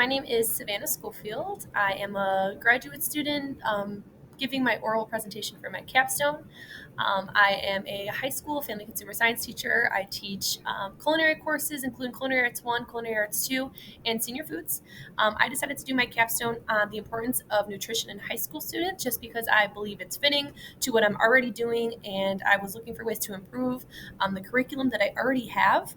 My name is Savannah Schofield. I am a graduate student giving my oral presentation for my capstone. I am a high school family consumer science teacher. I teach culinary courses, including Culinary Arts 1, Culinary Arts 2, and Senior Foods. I decided to do my capstone on the importance of nutrition in high school students just because I believe it's fitting to what I'm already doing, and I was looking for ways to improve the curriculum that I already have.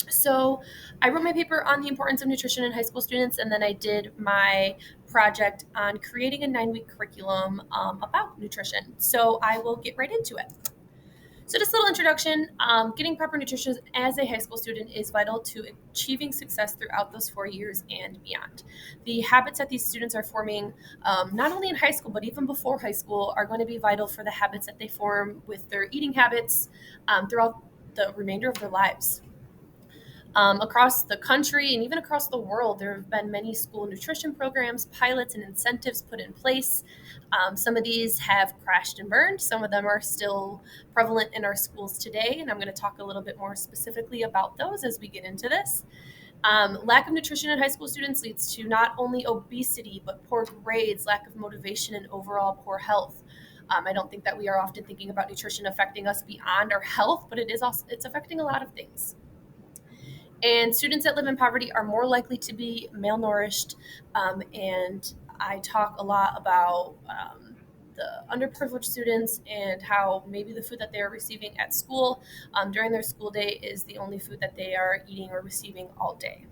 So I wrote my paper on the importance of nutrition in high school students, and then I did my project on creating a 9-week curriculum about nutrition. So I will get right into it. So, just a little introduction getting proper nutrition as a high school student is vital to achieving success throughout those 4 years and beyond. The habits that these students are forming, not only in high school, but even before high school, are going to be vital for the habits that they form with their eating habits throughout the remainder of their lives. Across the country and even across the world, there have been many school nutrition programs, pilots, and incentives put in place. Some of these have crashed and burned. Some of them are still prevalent in our schools today, and I'm going to talk a little bit more specifically about those as we get into this. Lack of nutrition in high school students leads to not only obesity, but poor grades, lack of motivation, and overall poor health. I don't think that we are often thinking about nutrition affecting us beyond our health, but it's affecting a lot of things. And students that live in poverty are more likely to be malnourished. And I talk a lot about the underprivileged students and how maybe the food that they are receiving at school during their school day is the only food that they are eating or receiving all day.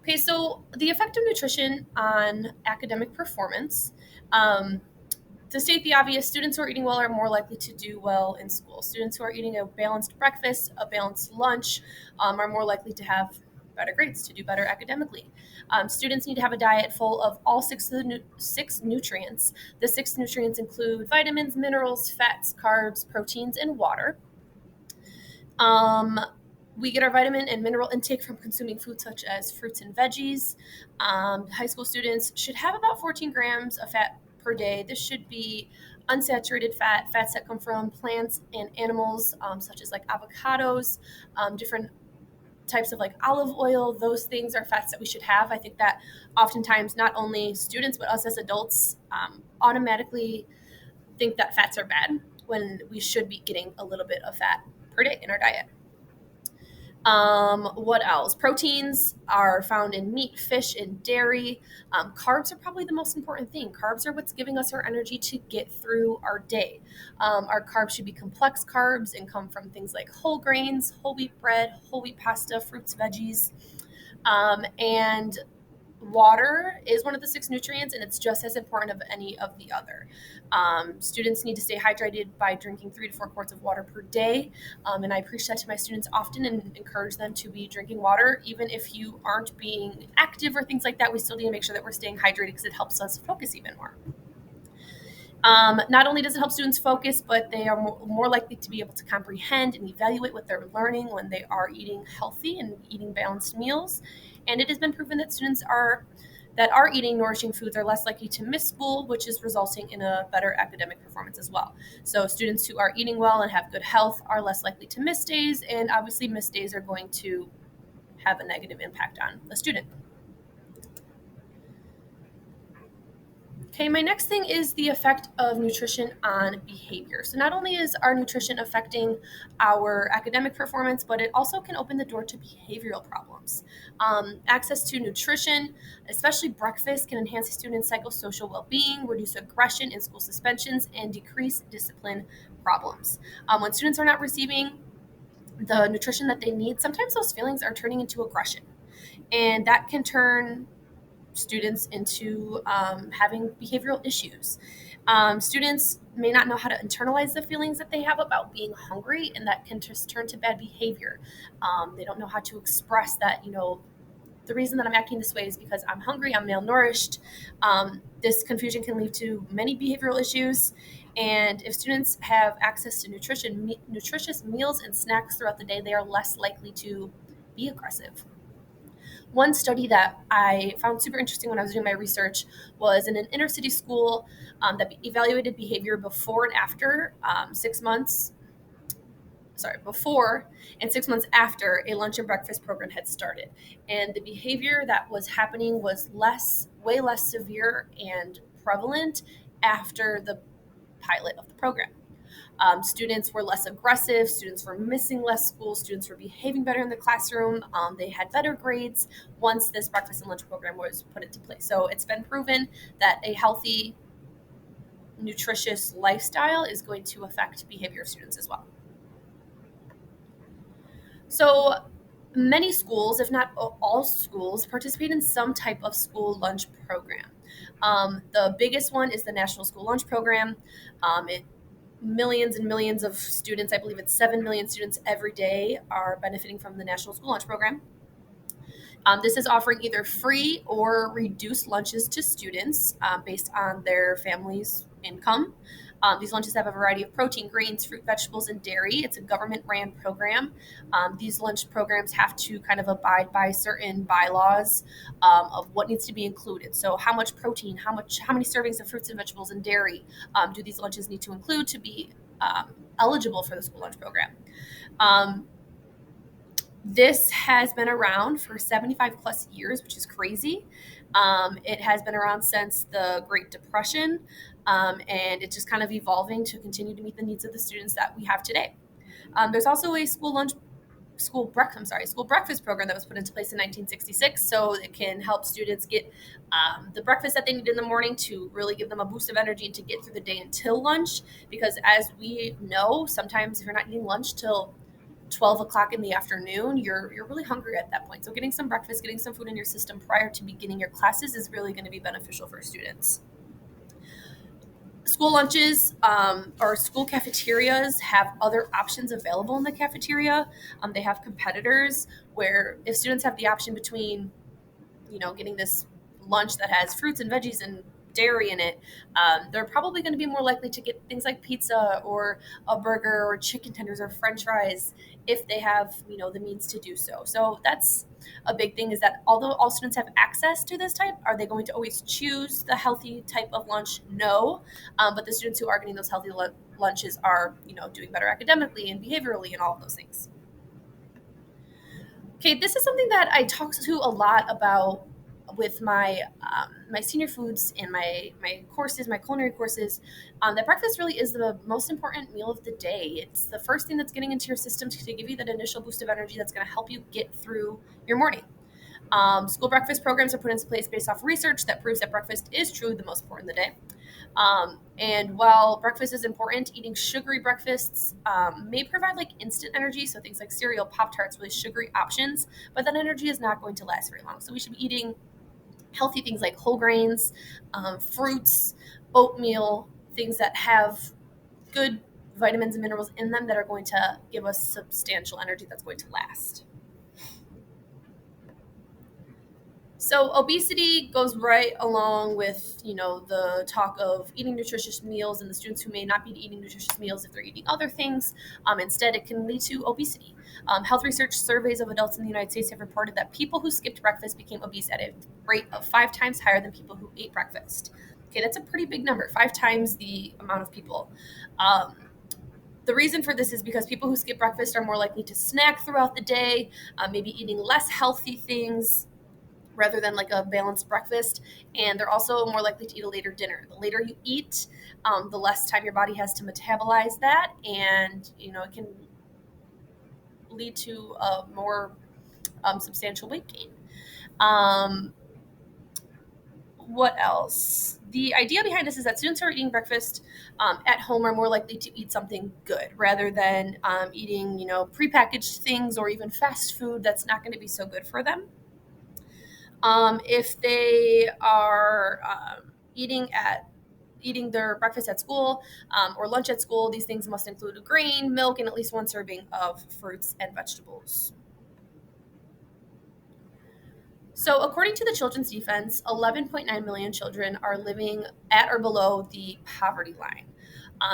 Okay, so the effect of nutrition on academic performance. To state the obvious, students who are eating well are more likely to do well in school. Students who are eating a balanced breakfast, a balanced lunch, are more likely to have better grades, to do better academically. Students need to have a diet full of all six nutrients. The six nutrients include vitamins, minerals, fats, carbs, proteins, and water. Um, we get our vitamin and mineral intake from consuming foods such as fruits and veggies. High school students should have about 14 grams of fat per day. This should be unsaturated fat, fats that come from plants and animals, such as like avocados, different types of like olive oil. Those things are fats that we should have. I think that oftentimes not only students, but us as adults automatically think that fats are bad when we should be getting a little bit of fat per day in our diet. What else? Proteins are found in meat, fish, and dairy. Carbs are probably the most important thing. Carbs are what's giving us our energy to get through our day. Our carbs should be complex carbs and come from things like whole grains, whole wheat bread, whole wheat pasta, fruits, veggies. And water is one of the six nutrients, and it's just as important of any of the other. Students need to stay hydrated by drinking 3 to 4 quarts of water per day, and I preach that to my students often and encourage them to be drinking water. Even if you aren't being active or things like that, we still need to make sure that we're staying hydrated because it helps us focus even more. Not only does it help students focus, but they are more likely to be able to comprehend and evaluate what they're learning when they are eating healthy and eating balanced meals. And it has been proven that students that are eating nourishing foods are less likely to miss school, which is resulting in a better academic performance as well. So students who are eating well and have good health are less likely to miss days, and obviously missed days are going to have a negative impact on the student. Okay, my next thing is the effect of nutrition on behavior. So, not only is our nutrition affecting our academic performance, but it also can open the door to behavioral problems. Access to nutrition, especially breakfast, can enhance a student's psychosocial well being, reduce aggression in school suspensions, and decrease discipline problems. When students are not receiving the nutrition that they need, sometimes those feelings are turning into aggression, and that can turn students into having behavioral issues. Students may not know how to internalize the feelings that they have about being hungry, and that can just turn to bad behavior. They don't know how to express that, the reason that I'm acting this way is because I'm hungry, I'm malnourished. This confusion can lead to many behavioral issues. And if students have access to nutritious meals and snacks throughout the day, they are less likely to be aggressive. One study that I found super interesting when I was doing my research was in an inner city school that evaluated behavior before and after 6 months before and 6 months after a lunch and breakfast program had started. And the behavior that was happening was way less severe and prevalent after the pilot of the program. Students were less aggressive, students were missing less school, students were behaving better in the classroom, they had better grades once this breakfast and lunch program was put into place. So it's been proven that a healthy, nutritious lifestyle is going to affect behavior of students as well. So many schools, if not all schools, participate in some type of school lunch program. The biggest one is the National School Lunch Program. It Millions and millions of students, I believe it's 7 million students every day, are benefiting from the National School Lunch Program. This is offering either free or reduced lunches to students based on their family's income. These lunches have a variety of protein, grains, fruit, vegetables, and dairy. It's a government-ran program. These lunch programs have to kind of abide by certain bylaws of what needs to be included. So, how much protein, how many servings of fruits and vegetables and dairy do these lunches need to include to be eligible for the school lunch program? This has been around for 75 plus years, which is crazy. It has been around since the Great Depression, and it's just kind of evolving to continue to meet the needs of the students that we have today. There's also a school breakfast program that was put into place in 1966, so it can help students get the breakfast that they need in the morning to really give them a boost of energy and to get through the day until lunch. Because as we know, sometimes if you're not eating lunch till 12 o'clock in the afternoon, you're really hungry at that point. So getting some breakfast, getting some food in your system prior to beginning your classes is really going to be beneficial for students. School lunches or school cafeterias have other options available in the cafeteria. They have competitors where if students have the option between, getting this lunch that has fruits and veggies and dairy in it, they're probably going to be more likely to get things like pizza or a burger or chicken tenders or French fries if they have, the means to do so. So that's a big thing, is that although all students have access to this type, are they going to always choose the healthy type of lunch? No. But the students who are getting those healthy lunches are, doing better academically and behaviorally and all of those things. Okay, this is something that I talk to a lot about with my senior foods and my courses, my culinary courses. That breakfast really is the most important meal of the day. It's the first thing that's getting into your system to give you that initial boost of energy that's going to help you get through your morning. School breakfast programs are put into place based off research that proves that breakfast is truly the most important of the day. And while breakfast is important, eating sugary breakfasts may provide like instant energy. So things like cereal, Pop Tarts, really sugary options, but that energy is not going to last very long. So we should be eating healthy things like whole grains, fruits, oatmeal, things that have good vitamins and minerals in them that are going to give us substantial energy that's going to last. So obesity goes right along with, the talk of eating nutritious meals, and the students who may not be eating nutritious meals if they're eating other things. Instead, it can lead to obesity. Health research surveys of adults in the United States have reported that people who skipped breakfast became obese at a rate of 5 times higher than people who ate breakfast. Okay, that's a pretty big number, 5 times the amount of people. The reason for this is because people who skip breakfast are more likely to snack throughout the day, maybe eating less healthy things rather than like a balanced breakfast. And they're also more likely to eat a later dinner. The later you eat, the less time your body has to metabolize that. And, it can lead to a more substantial weight gain. What else? The idea behind this is that students who are eating breakfast at home are more likely to eat something good rather than eating, prepackaged things or even fast food that's not going to be so good for them. If they are eating their breakfast at school or lunch at school, these things must include a grain, milk, and at least one serving of fruits and vegetables. So, according to the Children's Defense, 11.9 million children are living at or below the poverty line.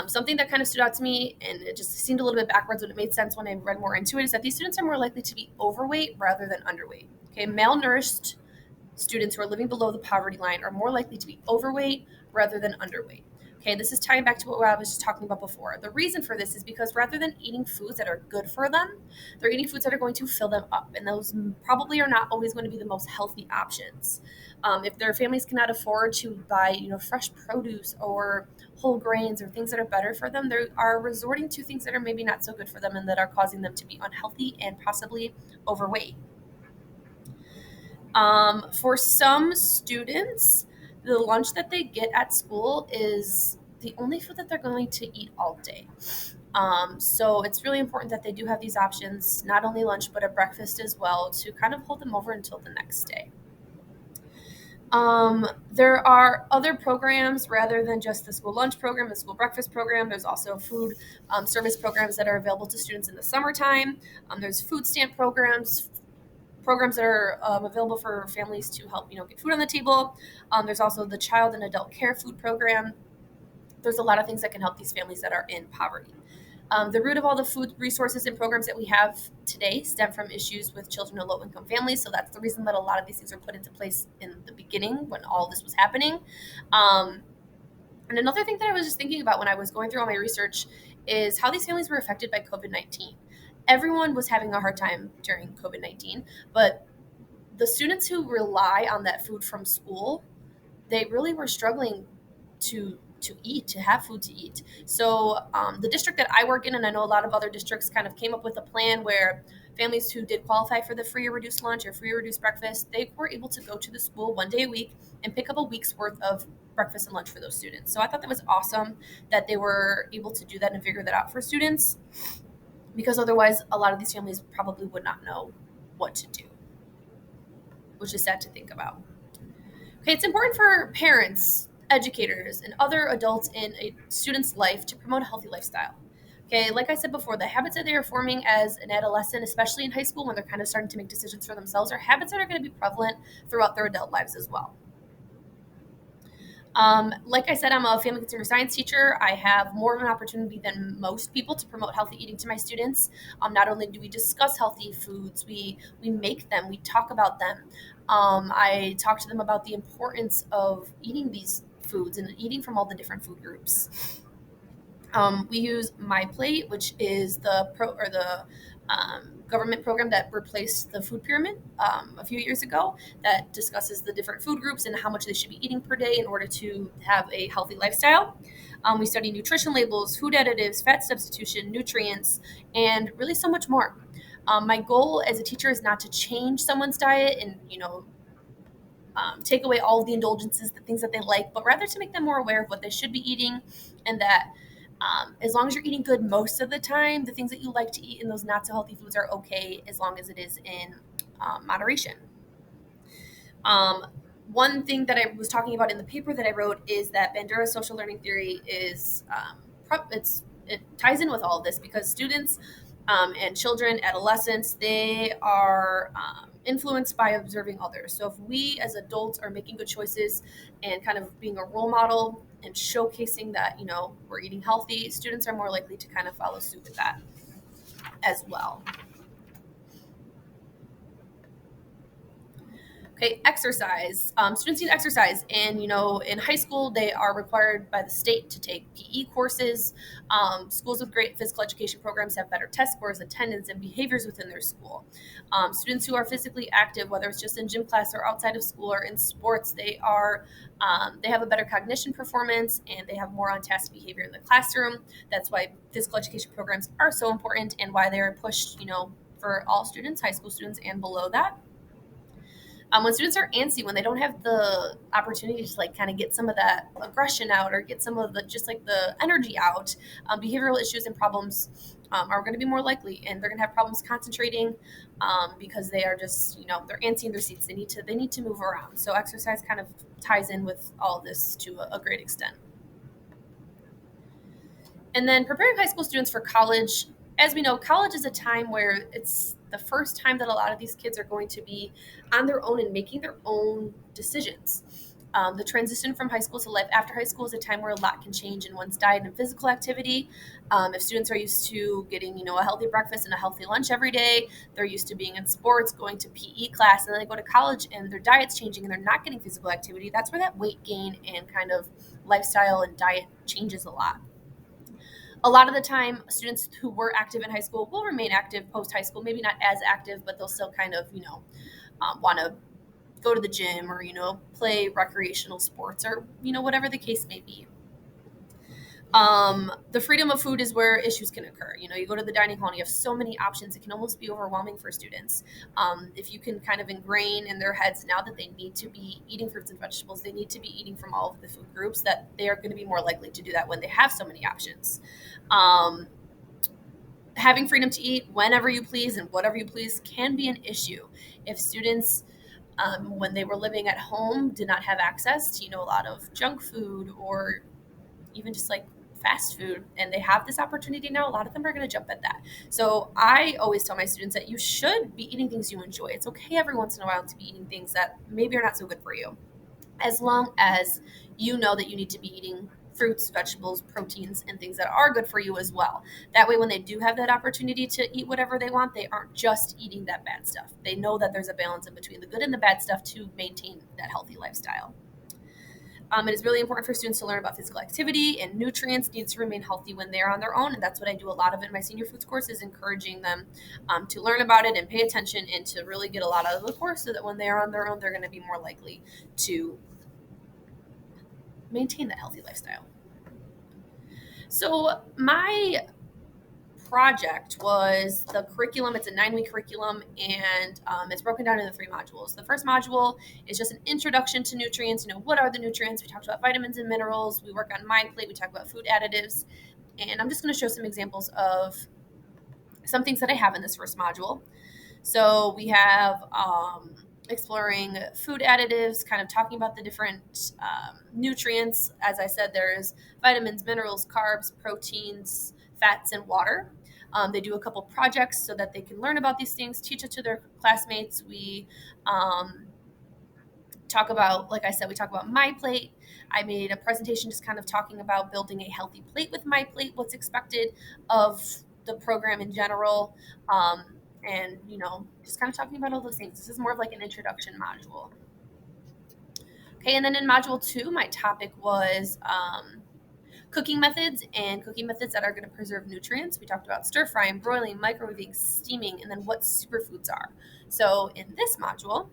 Something that kind of stood out to me, and it just seemed a little bit backwards, but it made sense when I read more into it, is that these students are more likely to be overweight rather than underweight. Okay, malnourished students who are living below the poverty line are more likely to be overweight rather than underweight. Okay, this is tying back to what I was just talking about before. The reason for this is because rather than eating foods that are good for them, they're eating foods that are going to fill them up, and those probably are not always going to be the most healthy options. If their families cannot afford to buy, fresh produce or whole grains or things that are better for them, they are resorting to things that are maybe not so good for them and that are causing them to be unhealthy and possibly overweight. For some students, the lunch that they get at school is the only food that they're going to eat all day. So it's really important that they do have these options, not only lunch, but a breakfast as well, to kind of hold them over until the next day. There are other programs rather than just the school lunch program, the school breakfast program. There's also food service programs that are available to students in the summertime. There's food stamp programs that are available for families to help get food on the table. There's also the child and adult care food program. There's a lot of things that can help these families that are in poverty. The root of all the food resources and programs that we have today stem from issues with children of low income families. So that's the reason that a lot of these things were put into place in the beginning when all this was happening. Um, and another thing that I was just thinking about when I was going through all my research is how these families were affected by COVID 19. Everyone was having a hard time during COVID 19, but the students who rely on that food from school, they really were struggling to eat, to have food to eat. So the district that I work in, and I know a lot of other districts, kind of came up with a plan where families who did qualify for the free or reduced lunch or free or reduced breakfast, they were able to go to the school one day a week and pick up a week's worth of breakfast and lunch for those students. So I thought that was awesome that they were able to do that and figure that out for students, because otherwise a lot of these families probably would not know what to do, which is sad to think about. Okay, it's important for parents, educators, and other adults in a student's life to promote a healthy lifestyle. Okay, like I said before, the habits that they are forming as an adolescent, especially in high school when they're kind of starting to make decisions for themselves, are habits that are going to be prevalent throughout their adult lives as well. Like I said, I'm a family consumer science teacher. I have more of an opportunity than most people to promote healthy eating to my students. Not only do we discuss healthy foods, we make them, we talk about them. I talk to them about the importance of eating these foods and eating from all the different food groups. We use My Plate, which is the government program that replaced the food pyramid a few years ago, that discusses the different food groups and how much they should be eating per day in order to have a healthy lifestyle. We study nutrition labels, food additives, fat substitution, nutrients, and really so much more. My goal as a teacher is not to change someone's diet and take away all of the indulgences, the things that they like, but rather to make them more aware of what they should be eating, and that as long as you're eating good most of the time, the things that you like to eat and those not so healthy foods are okay as long as it is in moderation. Um, One thing that I was talking about in the paper that I wrote is that Bandura's social learning theory is it ties in with all of this, because students and children, adolescents, they are influenced by observing others. So if we as adults are making good choices and kind of being a role model and showcasing that we're eating healthy, students are more likely to kind of follow suit with that as well. Okay, exercise. Students need exercise, and in high school they are required by the state to take PE courses. Schools with great physical education programs have better test scores, attendance, and behaviors within their school. Students who are physically active, whether it's just in gym class or outside of school or in sports, they have a better cognition performance and they have more on-task behavior in the classroom. That's why physical education programs are so important and why they are pushed, for all students, high school students and below that. When students are antsy, when they don't have the opportunity to like kind of get some of that aggression out or get some of the just like the energy out, behavioral issues and problems are going to be more likely, and they're going to have problems concentrating because they are just they're antsy in their seats. They need to move around. So exercise kind of ties in with all of this to a great extent. And then preparing high school students for college. As we know, college is a time where it's the first time that a lot of these kids are going to be on their own and making their own decisions. The transition from high school to life after high school is a time where a lot can change in one's diet and physical activity. If students are used to getting, a healthy breakfast and a healthy lunch every day, they're used to being in sports, going to PE class, and then they go to college and their diet's changing and they're not getting physical activity. That's where that weight gain and kind of lifestyle and diet changes a lot. A lot of the time, students who were active in high school will remain active post high school, maybe not as active, but they'll still kind of, want to go to the gym or, play recreational sports or, whatever the case may be. The freedom of food is where issues can occur. You go to the dining hall and you have so many options, it can almost be overwhelming for students. If you can kind of ingrain in their heads now that they need to be eating fruits and vegetables, they need to be eating from all of the food groups, that they are going to be more likely to do that when they have so many options. Having freedom to eat whenever you please and whatever you please can be an issue. If students, when they were living at home, did not have access to, a lot of junk food or even just like fast food, and they have this opportunity now, a lot of them are going to jump at that. So I always tell my students that you should be eating things you enjoy. It's okay every once in a while to be eating things that maybe are not so good for you, as long as you know that you need to be eating fruits, vegetables, proteins, and things that are good for you as well. That way, when they do have that opportunity to eat whatever they want, they aren't just eating that bad stuff. They know that there's a balance in between the good and the bad stuff to maintain that healthy lifestyle. It is really important for students to learn about physical activity, and nutrients need to remain healthy when they're on their own. And that's what I do a lot of in my senior foods course, is encouraging them to learn about it and pay attention and to really get a lot out of the course, so that when they're on their own, they're going to be more likely to maintain that healthy lifestyle. So my project was the curriculum. It's a 9-week curriculum, and it's broken down into 3 modules. The first module is just an introduction to nutrients. What are the nutrients? We talked about vitamins and minerals. We work on my plate. We talk about food additives. And I'm just going to show some examples of some things that I have in this first module. So we have exploring food additives, kind of talking about the different nutrients. As I said, there's vitamins, minerals, carbs, proteins, fats, and water. They do a couple projects so that they can learn about these things, teach it to their classmates. We talk about, like I said, we talk about my plate. I made a presentation just kind of talking about building a healthy plate with my plate, what's expected of the program in general, and just kind of talking about all those things. This is more of like an introduction module. Okay, and then in module 2, my topic was cooking methods and cooking methods that are going to preserve nutrients. We talked about stir frying, broiling, microwaving, steaming, and then what superfoods are. So in this module,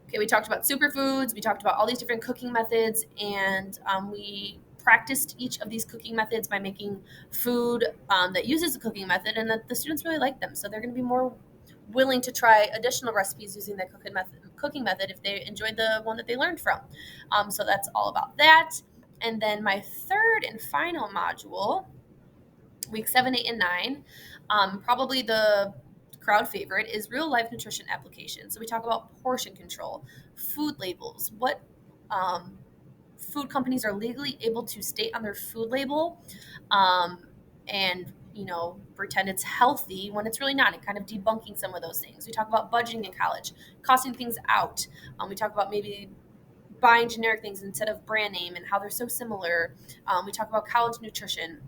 okay, we talked about superfoods, we talked about all these different cooking methods, and we practiced each of these cooking methods by making food that uses a cooking method, and that the students really like them. So they're going to be more willing to try additional recipes using that cooking method if they enjoyed the one that they learned from. So that's all about that. And then my third and final module, week 7, 8, and 9, probably the crowd favorite, is real life nutrition application. So we talk about portion control, food labels, what food companies are legally able to state on their food label, and pretend it's healthy when it's really not, and kind of debunking some of those things. We talk about budgeting in college, costing things out. We talk about maybe buying generic things instead of brand name and how they're so similar. We talk about college nutrition.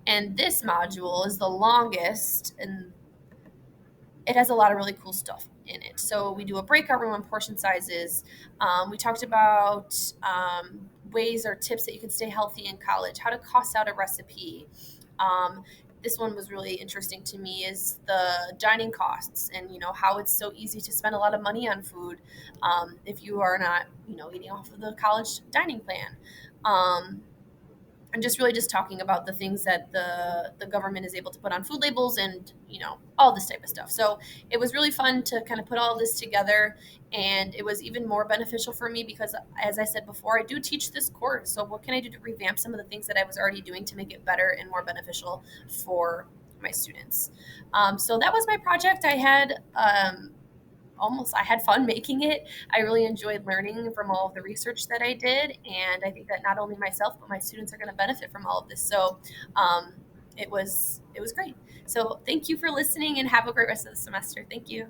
And this module is the longest, and it has a lot of really cool stuff in it. So we do a breakout room on portion sizes. We talked about ways or tips that you can stay healthy in college, how to cost out a recipe. This one was really interesting to me, is the dining costs, and how it's so easy to spend a lot of money on food if you are not eating off of the college dining plan. And just really just talking about the things that the government is able to put on food labels, and all this type of stuff. So it was really fun to kind of put all this together, and it was even more beneficial for me because, as I said before, I do teach this course. So what can I do to revamp some of the things that I was already doing to make it better and more beneficial for my students? So that was my project. I had fun making it. I really enjoyed learning from all of the research that I did. And I think that not only myself, but my students are going to benefit from all of this. So it was great. So thank you for listening and have a great rest of the semester. Thank you.